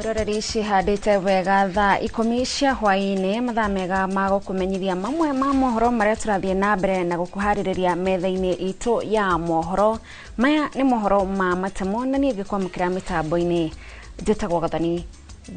Mwiroreri cihandite wega thaa 10 cia hwaini mathaa mega ma gukumenyithia mamwe ma mohoro maria turathie na mbere na gukuhaririria metha-ini itu ya mohoro. Maya ni mohoro ma matemo na nie ngikwamukira mitambo-ini njitagwo Gathani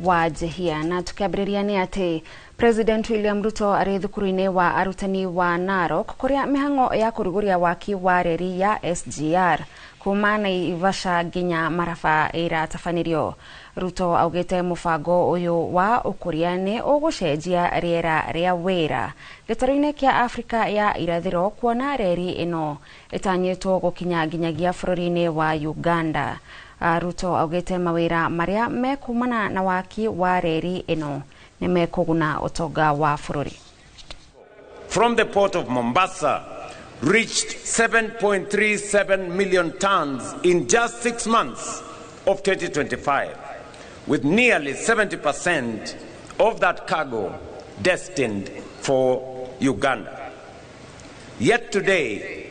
wa Jehia, na tukiambiriria ni ati President William Ruto ari thukuru-ini wa arutani wa Narok kuria mihango ya kuruguria waki wa reri ya SGR kuma Naivasha nginya Maraba iratafanirio. Ruto augite mubango uyu wa ukuria ni ugucenjia riera ria wira gitaro-ini kia Afrika ya irathiro, kuona reri ino itanyitwo gukinya nginyagia bururi-ini wa Uganda. Ruto augite mawira maria mekumana na waki wa reri ino ni mekuguna utonga wa bururi. From the port of Mombasa reached 7.37 million tons in just 6 months of 2025, with nearly 70% of that cargo destined for Uganda. Yet today,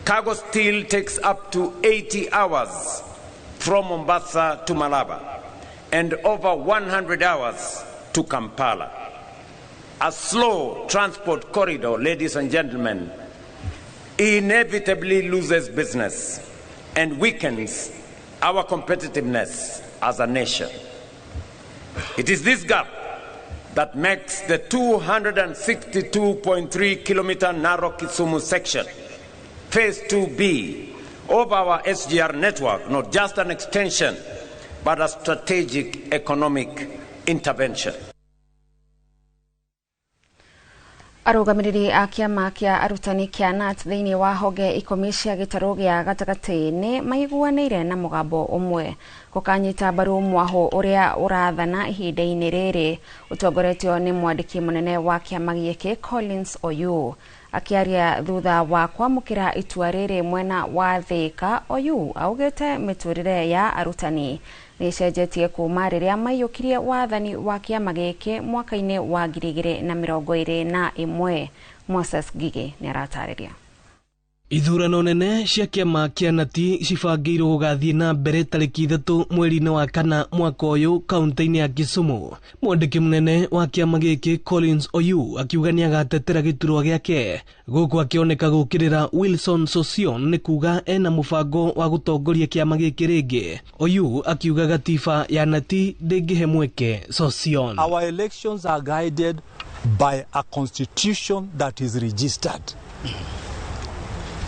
cargo still takes up to 80 hours from Mombasa to Malaba and over 100 hours to Kampala. A slow transport corridor, ladies and gentlemen, inevitably loses business and weakens our competitiveness as a nation. It is this gap that makes the 262.3 kilometer narrow Kisumu section, phase 2B, of our SGR network not just an extension but a strategic economic intervention. Arugamiriri a kiama kia arutani KNUT thiini wa honge 10 cia gitaro gia gatagati-ini maiguanire na mugambo umwe gukanyita mbaru mwaho uria urathana ihinda-ini riri utongoretio ni mwandiki munene wa kiama giki Collins Oyu. Akiaria thutha wa kwamukira itua riri mwena wa Thika, Oyu augite miturire ya arutani nicenjetie kuma riria maiyukirie wathani wa kiama giki mwaka-ini wa 2021. Moses Gige ni aratariria. Ithurano nene cia kiama kia KNUT cibangirwo gugathie na mbere tariki 3 mweri-ini wa kana mwaka uyu kaunti-ini ya Kisumu. Mwandiki munene wa kiama giki Collins Oyu akiuga ni agatetera giturwa giake guku akioneka gukirira Wilson Sosion ni kuga ena mubango wa gutongoria kiama giki ringi. Oyu akiuga gatiba ya KNUT ndingihe mweke Sosion. Our elections are guided by a constitution that is registered.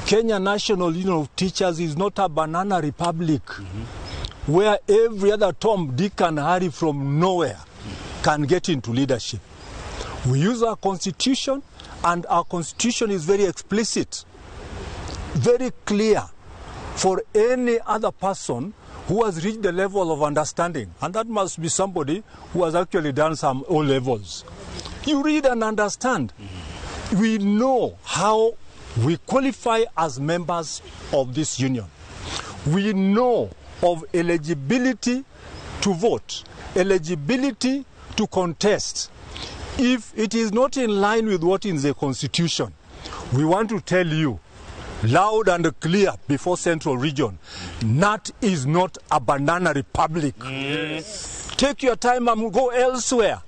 Kenya National Union of Teachers is not a banana republic where every other Tom, Dick and Harry from nowhere can get into leadership. We use our constitution, and our constitution is very explicit, very clear for any other person who has reached the level of understanding, and that must be somebody who has actually done some O levels. You read and understand. We know how we qualify as members of this union. We know of eligibility to vote, eligibility to contest. If it is not in line with what is the constitution, we want to tell you loud and clear before Central Region, KNUT is not a banana republic. Yes. Take your time and go elsewhere.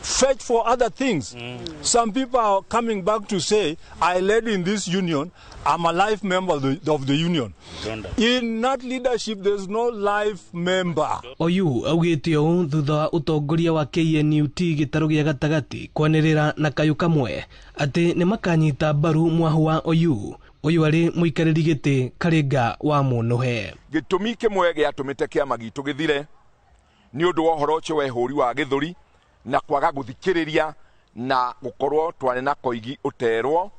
Fetch for other things. Some people are coming back to say, I led in this union, I'm a life member of the union. In KNUT leadership, there's no life member. Oyu augite o thutha utongoria wa KNUT gitaro gia gatagati kwanirira na kayu kamwe ati ni makanyita mbaru mwaho wa Oyu. Oyu ari muikariri giti karenga wa munuhe. Gitumi kimwe giatumite kiama gitu githire ni undu wa horo ucio wehuri wa githuri na kwaga guthikiriria na gukorwo twari na koigi uterwo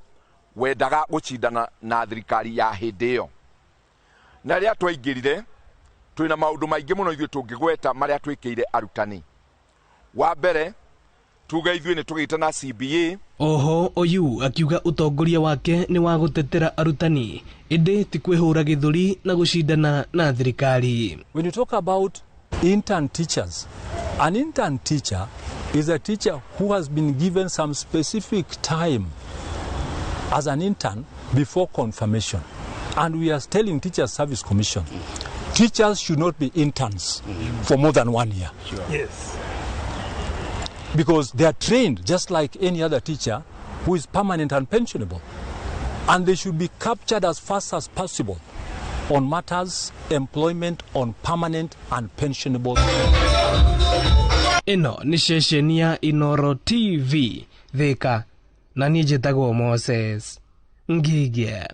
wendaga gucindana na thirikari ya hindi iyo. Na ria twaingirire twina maundu maingi muno ithuĩ tungigweta maria twikire arutani. Wa mbere tuga ithuĩ ni tugitana CBA. Oho Oyu akiuga utongoria wake ni wa gutetera arutani indi ti kwihura githuri na gucindana na thirikari. When you talk about intern teachers, an intern teacher is a teacher who has been given some specific time as an intern before confirmation. And we are telling Teachers Service Commission, teachers should not be interns for more than 1 year. Sure. Yes. Because they are trained just like any other teacher who is permanent and pensionable. And they should be captured as fast as possible on matters employment on permanent and pensionable. Ino ni ceceni ya Inoro TV Thika na niĩ njĩtagwo Moses Ngige.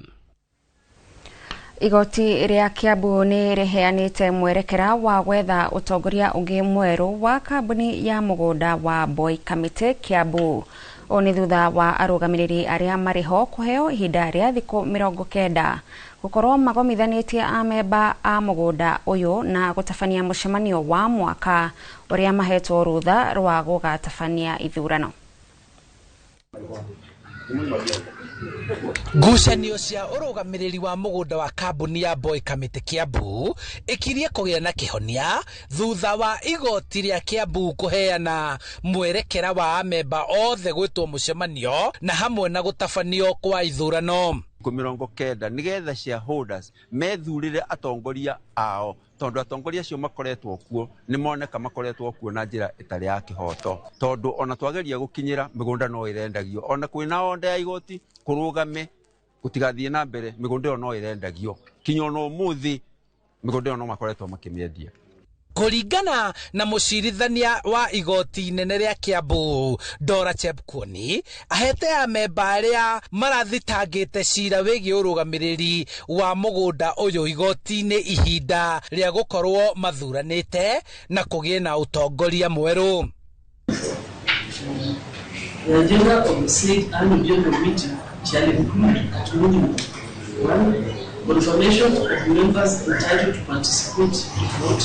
Igoti rĩa Kiambu nĩ rĩheanĩte mwerekera wa gwetha ũtongoria ũngĩ mwerũ wa kambuni ya mũgũnda wa Boy Committee Kiambu. Oni thutha wa arũgamĩrĩri arĩa marĩ ho kũheo ihinda rĩa thikũ 90 gũkorwo magomithanĩtie amemba a mũgũnda ũyũ na gũtabania mũcemanio wa mwaka ũrĩa mahetwo rũtha rwa gũgatabania ithurano. Ngucanio cia ũrũgamĩrĩri wa mũgũnda wa kambuni ya Boy Committee Kiambu ikirie kũgĩa na kĩhonia thutha wa igoti rĩa Kiambu kũheana mwerekera wa amemba othe gwĩtwo mũcemanio na hamwe na gũtabanio kwa ithurano. 90 nigetha shareholders methurire atongoria ao tondu atongoria cio makoretwo kuo ni moneka makoretwo kuo na njira itari ya kihoto tondu ona twageria gukinyira migunda no irendagio ona kwina onda ya igoti kurugame gutigathie na mbere migunda no irendagio kinyo no muthi migunda no makoretwo makimiendia. Kũringana na mũcirithania wa igoti inene rĩa Kiambu Dora Chepkwony ahete amemba arĩa marathitangĩte cira wĩgiĩ ũrũgamĩrĩri wa mũgũnda ũyũ igoti-inĩ ihinda rĩa gũkorwo mathuranĩte na kũgĩe na ũtongoria mwerũ. The agenda of the said annual general meeting shall include at minimum 1. Confirmation of members entitled to participate in vote.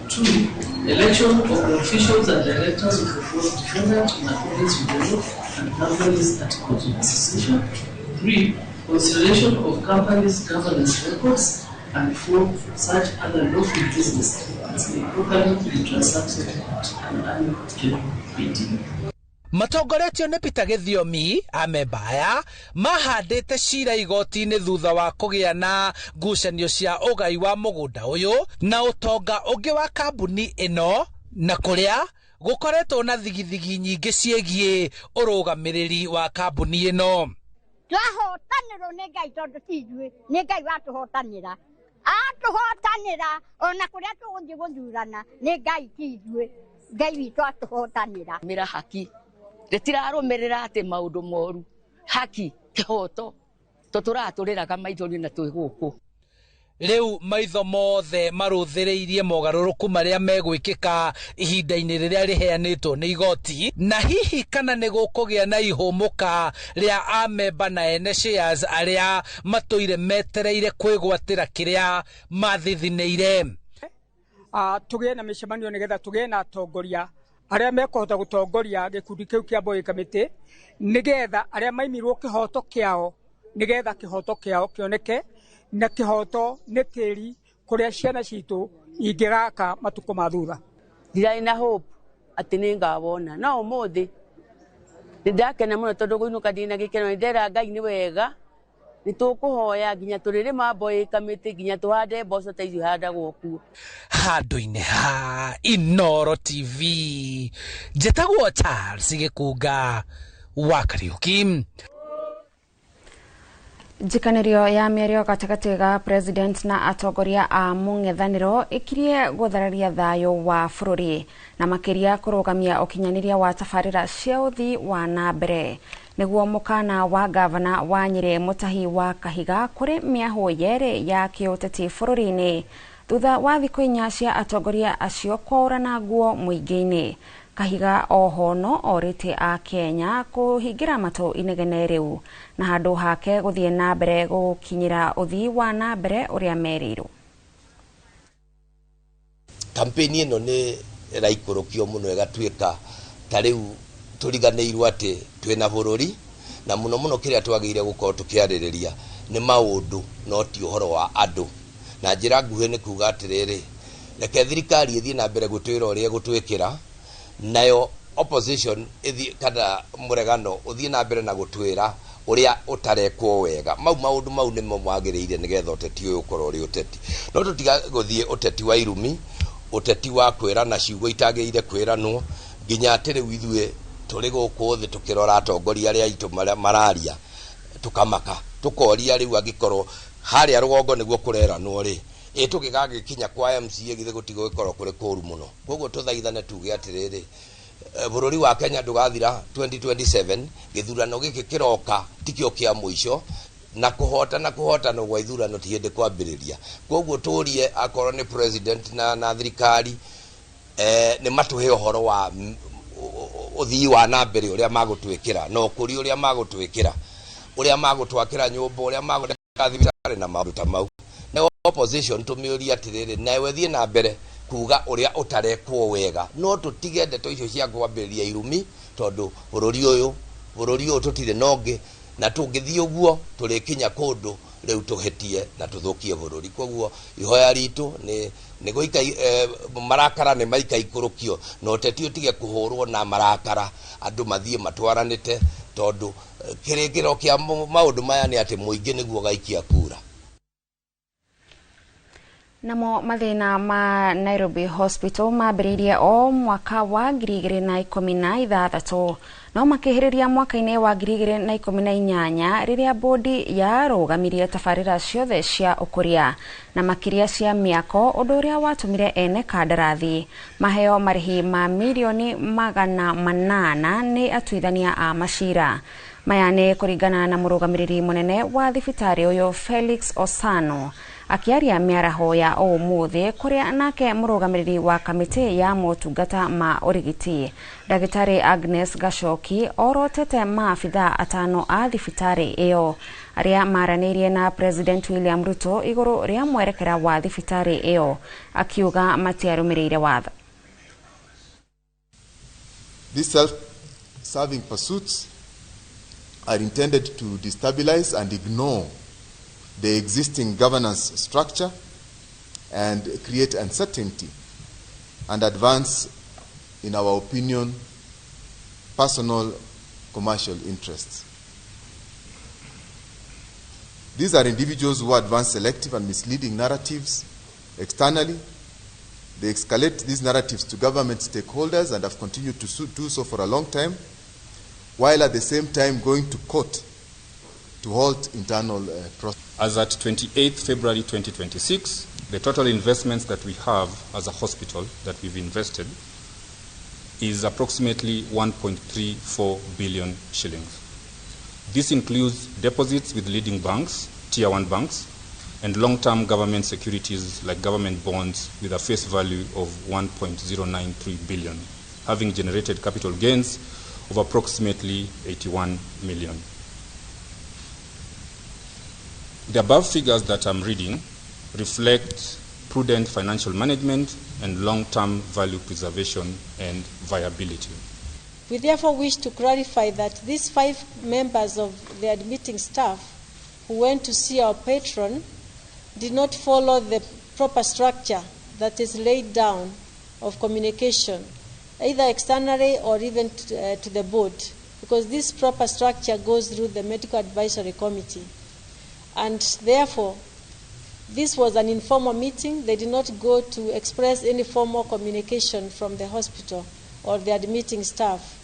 2. Election of the officials and directors of the fourth defendant in accordance with the law and companies articles of association. 3. Consideration of companies' governance records. And 4. Such other lawful business as may properly be transacted at an annual general meeting. Matongoretio nĩ Peter Gĩthiomi amemba aya mahandĩte cira igoti-inĩ thutha wa kũgĩa na ngucanio cia ũgai wa mũgũnda ũyũ na ũtonga ũngĩ wa kambuni ĩno na kũrĩa gũkoretwo na thigithigi nyingĩ ciĩgiĩ ũrũgamĩrĩri wa kambuni ĩno. Twahotanĩrwo nĩ Ngai tondũ tithuĩ nĩ Ngai watũhotanĩra atũhotanĩra ona kũrĩa tũgũthiĩ gũthurana nĩ Ngai tithuĩ Ngai witũ atũhotanĩra mĩra haki retirarũmĩrĩra atĩ maũndũ moru haki kĩhoto tũtũratũrĩraga maithori na twĩ gũkũ. Rĩu maitho mothe marũthĩrĩirie mogarũrũku marĩa megwĩkĩka ihinda-inĩ rĩrĩa rĩheanĩtwo nĩ igoti na hihi kana nĩ gũkũgĩa na ihũmũka rĩa amemba na ene shares arĩa matũire metereire kwĩgwatĩra kĩrĩa mathithinĩire. Tũgĩe na mĩcemanio nĩgetha tũgĩe na atongoria arĩa mekũhota gũtongoria gĩkundi kĩu kĩa Boy Committee nĩgetha arĩa maimirwo kĩhoto kĩao nĩgetha kĩhoto kĩao kĩoneke na kĩhoto nĩ tĩri kũrĩa ciana citũ ingĩgaka matukũ ma thutha. Ndirarĩ na hope atĩ nĩ ngawona no ũmũthĩ nĩndakena mũno tondũ gũinũka ndĩna gĩkeno nĩndera Ngai nĩ wega nĩtũkũhoya nginya tũrĩrĩma Boy Committee nginya tũhande mboco ta icio handagwo kuo. Handũ-inĩ ha Inoro TV njĩtagwo Charles Gĩkunga wa Kariuki. Njikanĩrio ya mĩario gatagatĩ ga president na atongoria a mũng'ethanĩro ĩkirie gũthararia thayũ wa bũrũri na makĩria kũrũgamia ũkinyanĩria wa tabarĩra cia ũthii wa na mbere nĩguo mũkana wa gavana wa Nyĩrĩ Mũtahi wa Kahiga kũrĩ mĩahũ yerĩ ya kĩũteti bũrũri-inĩ thutha wa thikũ 4 cia atongoria acio kũrana nguo mũingĩ-inĩ. Kahiga oho no orĩte a Kenya kũhingĩra matũ inegene rĩu na handũ hake gũthiĩ na mbere gũkinyĩra ũthii wa na mbere ũrĩa merĩirwo. Kampeni ĩno nĩ ĩraikũrũkio mũno ĩgatuĩka ta rĩu tũriganĩirwo atĩ twĩna bũrũri na mũno mũno kĩrĩa twagĩrĩire gũkorwo tũkĩarĩrĩria nĩ maũndũ no ti ũhoro wa andũ na njĩra nguhĩ nĩ kuuga atĩrĩrĩ reke thirikari ĩthiĩ na mbere gũtwĩra ũrĩa gũtwĩkĩra nayo opposition kana mũregano ũthiĩ na mbere na gũtwĩra uria utarekwo wega maundu mau nimo magiriire nigetha uteti uyu ukorwo uri uteti no tutiga guthie uteti wa irumi uteti wa kwirana ciugo itageire kwiranwo nginya atiri withue turi guku thi tukirora atongoria aria itu mararia tukamaka tukoria riu agikorwo haria rugongo niguo kureranwo ri tugigagikinya kwa MCA githe gutigo gikorwo kuri kuru muno koguo tuthaithane tuge atiriri bururi wa Kenya ndugathira 2027 githurano giki kiroka tikio kia muico na kuhotana gwa ithurano ti hindi kwambiriria koguo turie akorwo ni president na thirikari ni matuhe uhoro wa uthii wa nambere uria magutwikira no kuri uria magutwikira uria magutwakira nyumba uria magutwakira thibitari na maundu ta mau na opposition tumiuria atiriri nawe thie na mbere kuga uria utarekwo wega no tutige ndeto icio cia kwambiriria irumi tondu bururi uyu tutire nonge na tungithie uguo turikinya kundu riu tuhetie na tuthukie bururi koguo ihoya ritu ni goika marakara ni maika ikurukio no teti utige kuhurwo na marakara andu mathie matwaranite tondu kirigiro kia maundu maya ni ati muingi niguo gaikia kura. Namo mathina ma Nairobi Hospital mambiririe o mwaka wa 2016 no makihiriria mwaka-ini wa 2018 riria bodi ya rugamirie tabarira ciothe cia ukuria na makiria cia miako undu uria watumire ene kandarathi maheo marihi ma milioni 800 ni atuithania a macira maya ni kuringana na murugamiriri munene wa thibitari uyu Felix Osano akiaria miaraho ya umuthi kuria nake murugamiriri wa kamiti ya motungata ma urigiti Dagitari Agnes Gashoki orotete maafitha atano a thibitari iyo aria maranirie na President William Ruto iguru ria mwerekera wa thibitari iyo akiuga matiarumirire watho. These self-serving pursuits are intended to destabilize and ignore the existing governance structure and create uncertainty and advance, in our opinion, personal commercial interests. These are individuals who advance selective and misleading narratives externally. They escalate these narratives to government stakeholders and have continued to do so for a long time, while at the same time going to court to halt internal process. As at 28th February 2026, the total investments that we have as a hospital that we've invested is approximately 1.34 billion shillings. This includes deposits with leading banks, tier 1 banks, and long-term government securities like government bonds with a face value of 1.093 billion, having generated capital gains of approximately 81 million. The above figures that I'm reading reflect prudent financial management and long-term value preservation and viability. We therefore wish to clarify that these 5 members of the admitting staff who went to see our patron did not follow the proper structure that is laid down of communication, either externally or even to the board, because this proper structure goes through the Medical Advisory Committee. And therefore, this was an informal meeting. They did not go to express any formal communication from the hospital or the admitting staff.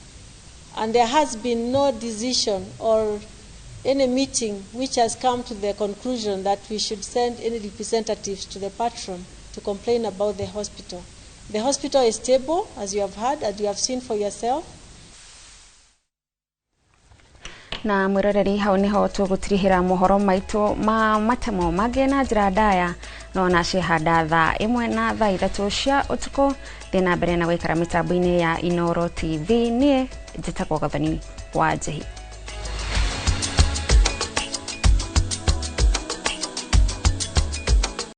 And there has been no decision or any meeting which has come to the conclusion that we should send any representatives to the patron to complain about the hospital. The hospital is stable, as you have heard, and you have seen for yourself. Na mwiroreri hau niho tugutirihira mohoro maitu ma matemo magena njira ndaya no na cihanda thaa 1 na thaa 3 cia utuku thina mbere na gwikara mitambo-ini ya Inoro TV nie njitagwo Gathoni wa Njehi.